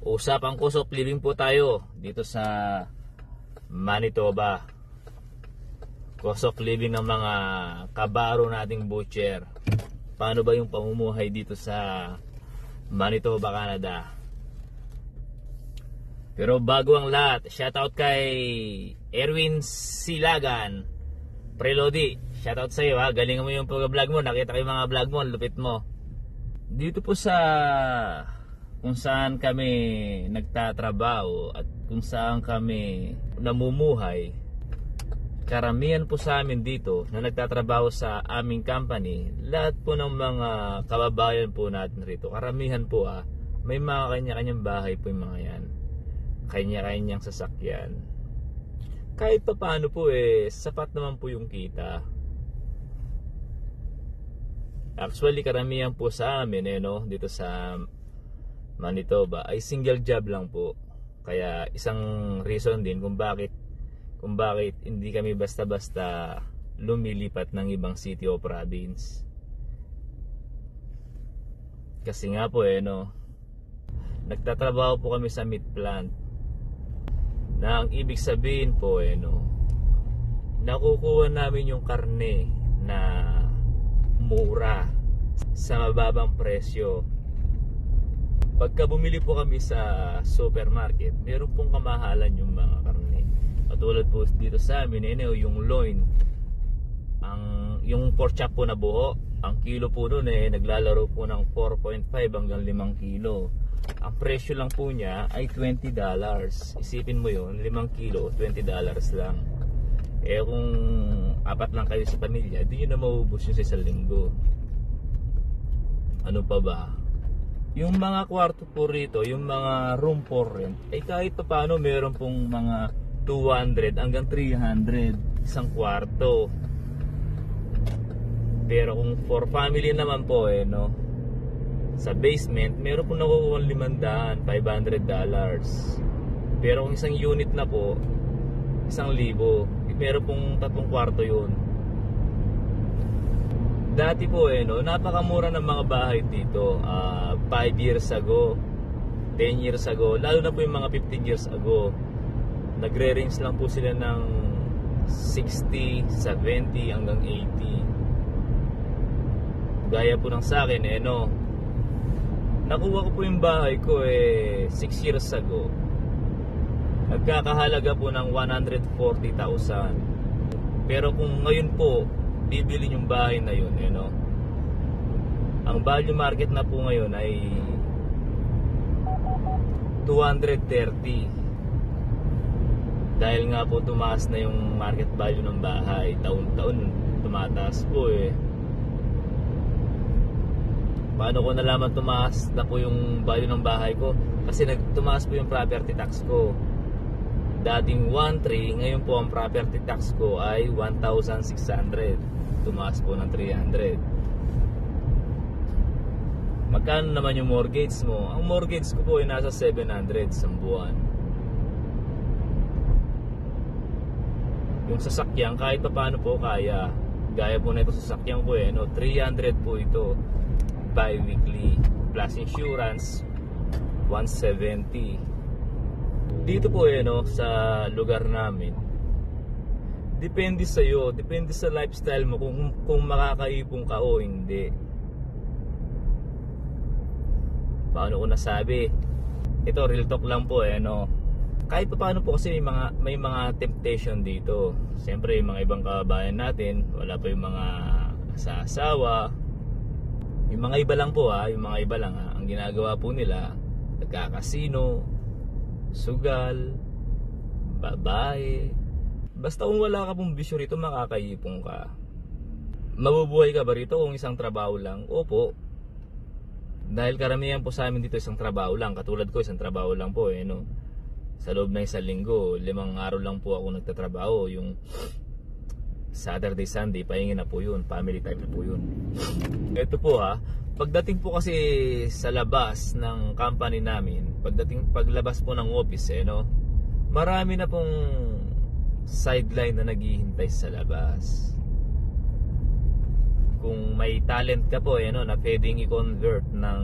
Usapang cost of living po tayo dito sa Manitoba. Cost of living ng mga kabaro nating butcher. Paano ba yung pamumuhay dito sa Manitoba, Canada? Pero bago ang lahat, shoutout kay Erwin Silagan. Prelodi, shoutout sa iyo ha. Galingan mo yung pag-vlog mo. Nakita ko yung mga vlog mo, lupit mo. Dito po sa kung saan kami nagtatrabaho at kung saan kami namumuhay, karamihan po sa amin dito na nagtatrabaho sa aming company, lahat po ng mga kababayan po natin rito, karamihan po may mga kanya-kanyang bahay po yung mga yan, kanya-kanyang sasakyan. Kahit pa paano po sapat naman po yung kita. Actually karamihan po sa amin dito sa Manitoba ay single job lang po. Kaya isang reason din kung bakit hindi kami basta-basta lumilipat ng ibang city o province. Kasi nga po nagtatrabaho po kami sa meat plant. Na ang ibig sabihin po nakukuha namin yung karne na mura sa mababang presyo. Pagka bumili po kami sa supermarket, meron pong kamahalan yung mga karne. Katulad po dito sa amin, yung loin, yung pork chop po na buo, ang kilo po nun naglalaro po ng 4.5 hanggang 5 kilo. Ang presyo lang po niya ay $20. Isipin mo yun, 5 kilo, $20 lang. Kung apat lang kayo sa pamilya, di nyo na maubos yun sa isang linggo. Ano pa ba? Yung mga kwarto po rito, yung mga room for rent, kahit pa paano meron pong mga 200 hanggang 300 isang kwarto. Pero kung for family naman po sa basement, meron pong nakukuha $500, $500. Pero kung isang unit na po, 1,000. Meron pong 3 kwarto yun. Dati po napakamura ng mga bahay dito 5 years ago, 10 years ago, lalo na po yung mga 15 years ago. Nagre-range lang po sila ng 60, 70 hanggang 80. Gaya po ng sa akin nakuha ko po yung bahay ko 6 years ago. Nagkakahalaga po ng 140,000. Pero kung ngayon po bibili yung bahay na yun ang value market na po ngayon ay 230. Dahil nga po tumaas na yung market value ng bahay, taon-taon tumataas po Paano ko nalaman tumaas na po yung value ng bahay ko? Kasi tumaas po yung property tax ko. Dating 1,300, ngayon po ang property tax ko ay 1,600. Tumaas po ng 300. Magkano naman yung mortgage mo? Ang mortgage ko po ay nasa 700 sa buwan. Yung sasakyan, kahit pa paano po kaya. Gaya po na ito sasakyan ko 300 po ito bi-weekly. Plus insurance, 170. Dito po sa lugar namin, depende sa iyo, depende sa lifestyle mo kung makakaipon ka o hindi. Paano ko nasabi? Ito real talk lang po kahit pa paano po kasi may mga temptation dito. Siyempre yung mga ibang kababayan natin, wala pa yung mga asawa. Yung mga iba lang po yung mga iba lang ang ginagawa po nila, nagkakasino, sugal, babae. Basta kung wala ka pong bisyo rito, makakaipon ka. Mabubuhay ka ba rito kung isang trabaho lang? Opo. Dahil karamihan po sa amin dito isang trabaho lang. Katulad ko, isang trabaho lang po Sa loob ng isang linggo, 5 araw lang po ako nagtatrabaho. Yung Saturday, Sunday, pahinga na po yun. Family time na po yun. Ito po pagdating po kasi sa labas ng company namin, paglabas po ng office marami na pong sideline na naghihintay sa labas. Kung may talent ka po na pwedeng i-convert ng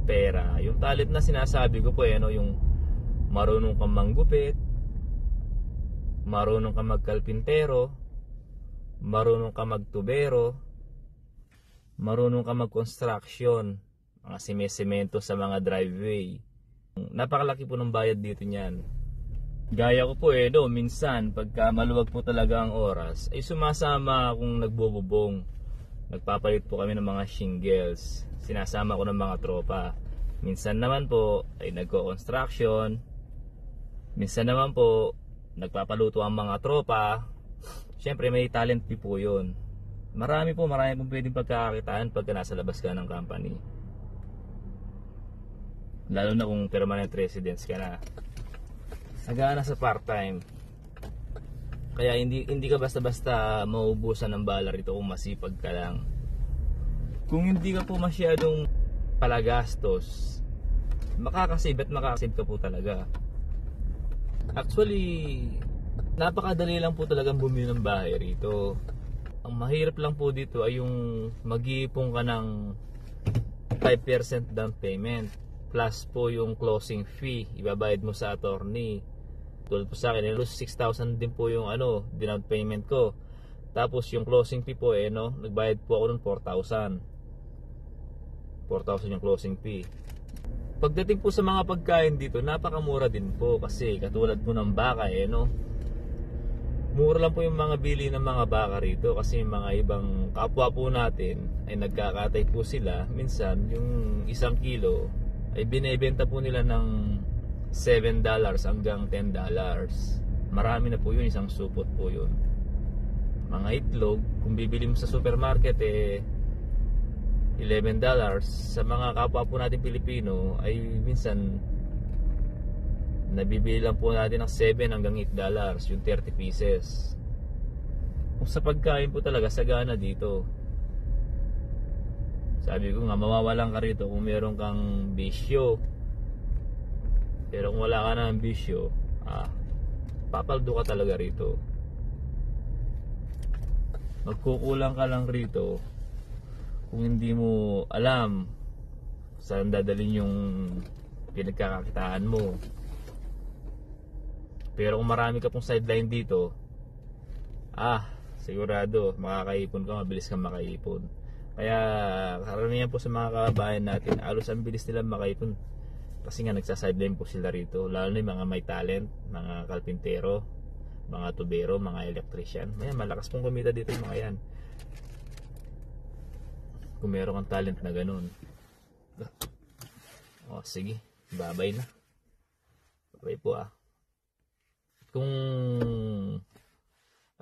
pera. Yung talent na sinasabi ko po ano, yung marunong kang manggupit, marunong kang magkalpintero, marunong kang magtubero, marunong kang mag-construction, mga simesemento sa mga driveway. Napakalaki po ng bayad dito niyan. Gaya ko po no, minsan pagka maluwag po talaga ang oras, ay sumasama akong nagbububong. Nagpapalit po kami ng mga shingles. Sinasama ko ng mga tropa. Minsan naman po ay nagko-construction. Minsan naman po nagpapaluto ang mga tropa. Siyempre may talent fee po yun. Marami pong pwedeng pagkakakitaan pagka nasa labas ka ng company. Lalo na kung permanent residence ka na. Nagana sa part-time. Kaya hindi ka basta-basta maubusan ng bala rito kung masipag ka lang. Kung hindi ka po masyadong palagastos, makakasave ka po talaga. Actually, napakadali lang po talagang bumili ng bahay rito. Ang mahirap lang po dito ay yung mag-iipon ka ng 5% down payment plus po yung closing fee ibabayad mo sa attorney. Tulad po sa akin, 6,000 din po yung down payment ko. Tapos yung closing fee po nagbayad po ako ng 4,000 yung closing fee. Pagdating po sa mga pagkain dito, napakamura din po kasi katulad po ng baka mura lang po yung mga bili ng mga baka rito kasi yung mga ibang kapwa po natin ay nagkakatay po sila. Minsan yung 1 kilo ay binebenta po nila ng $7 hanggang $10. Marami na po yun, isang supot po yun. Mga itlog, kung bibili mo sa supermarket $11. Sa mga kapwa po natin Pilipino ay minsan nabibili lang po natin ng 7 hanggang $8, yung 30 pieces. Kung sa pagkain po talaga sagana dito. Sabi ko nga, mawawalan ka rito kung meron kang bisyo. Pero kung wala ka na ng bisyo, papaldo ka talaga rito. Magkukulang ka lang rito kung hindi mo alam saan dadalhin yung pinagkakakitaan mo. Pero kung marami ka pong sideline dito, sigurado makakaipon ka, mabilis kang makaipon. Kaya karamihan po sa mga kababayan natin, alos ang bilis nila makaipon kasi nga nagsa-sideline po sila rito. Lalo na yung mga may talent, mga kalpintero, mga tubero, mga electrician. Malakas pong kumita dito yung mga yan kung meron kang talent na ganun. Sige, babay na. Babay po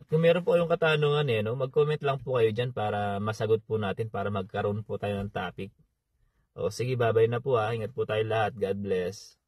Kung meron po kayong katanungan mag-comment lang po kayo dyan para masagot po natin, para magkaroon po tayo ng topic. Sige, babay na po Ingat po tayo lahat. God bless.